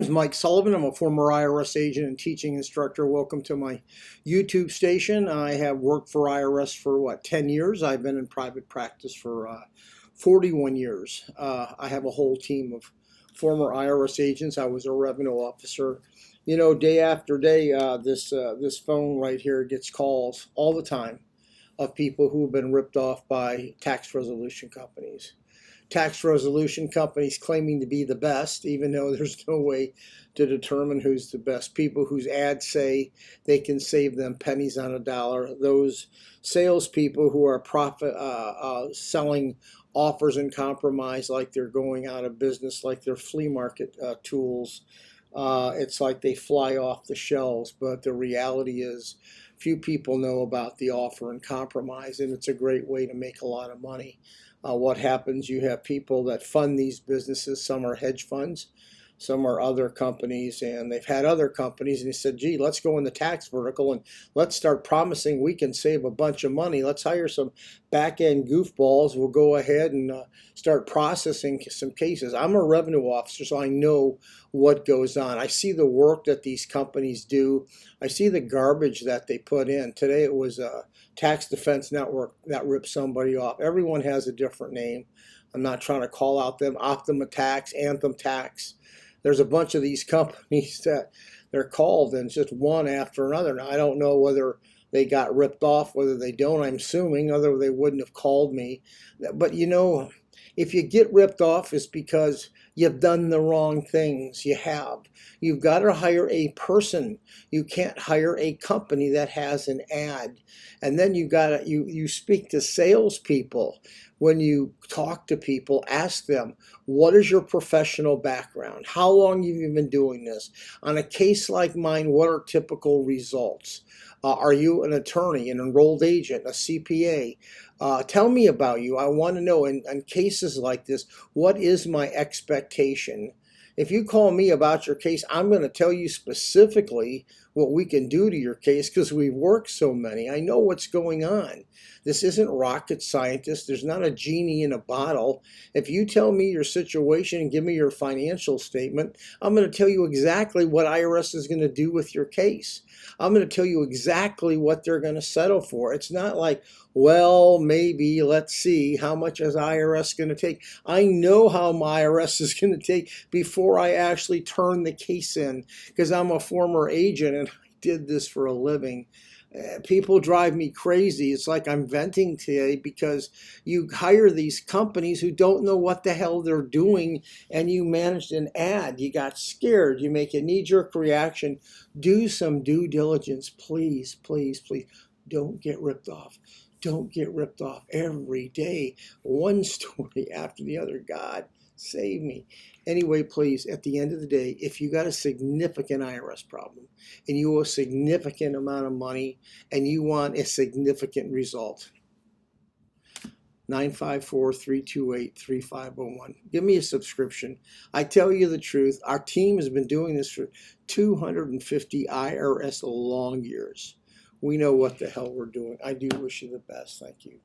Is Mike Sullivan. I'm a former IRS agent and teaching instructor. Welcome to my YouTube station. I have worked for IRS for 10 years. I've been in private practice for 41 years. I have a whole team of former IRS agents. I was a revenue officer. You know, day after day, this phone right here gets calls all the time of people who have been ripped off by tax resolution companies. Tax resolution companies claiming to be the best, even though there's no way to determine who's the best. People whose ads say they can save them pennies on a dollar. Those salespeople who are selling offers and compromise like they're going out of business, like they're flea market tools. It's like they fly off the shelves, but the reality is few people know about the offer and compromise, and it's a great way to make a lot of money. What happens, you have people that fund these businesses. Some are hedge funds, some are other companies, and they've had other companies, and they said, gee, let's go in the tax vertical and let's start promising we can save a bunch of money. Let's hire some back-end goofballs. We'll go ahead and start processing some cases. I'm a revenue officer, so I know what goes on. I see the work that these companies do. I see the garbage that they put in. Today it was a tax defense network that ripped somebody off. Everyone has a different name. I'm not trying to call out them. Optima Tax, Anthem Tax. There's a bunch of these companies that they're called, and it's just one after another. Now, I don't know whether they got ripped off, whether they don't. I'm assuming, otherwise they wouldn't have called me. But you know, if you get ripped off, it's because you've done the wrong things. You have. You've got to hire a person. You can't hire a company that has an ad. And then you speak to salespeople. When you talk to people, ask them, what is your professional background? How long have you been doing this? On a case like mine, what are typical results? Are you an attorney, an enrolled agent, a CPA? Tell me about you. I want to know, in cases like this, what is my expectation? If you call me about your case, I'm going to tell you specifically what we can do to your case because we've worked so many. I know what's going on. This isn't rocket scientist. There's not a genie in a bottle. If you tell me your situation and give me your financial statement, I'm going to tell you exactly what IRS is going to do with your case. I'm going to tell you exactly what they're going to settle for. It's not like, well, maybe, let's see, how much is IRS going to take? I know how my IRS is going to take before I actually turn the case in, because I'm a former agent and I did this for a living. People drive me crazy. It's like I'm venting today because you hire these companies who don't know what the hell they're doing, and you managed an ad. You got scared. You make a knee-jerk reaction. Do some due diligence. Please, please, please. Don't get ripped off. Don't get ripped off every day. One story after the other. God, save me. Anyway, please, at the end of the day, if you got a significant IRS problem and you owe a significant amount of money and you want a significant result, 954-328-3501. Give me a subscription. I tell you the truth, our team has been doing this for 250 IRS long years. We know what the hell we're doing. I do wish you the best. Thank you.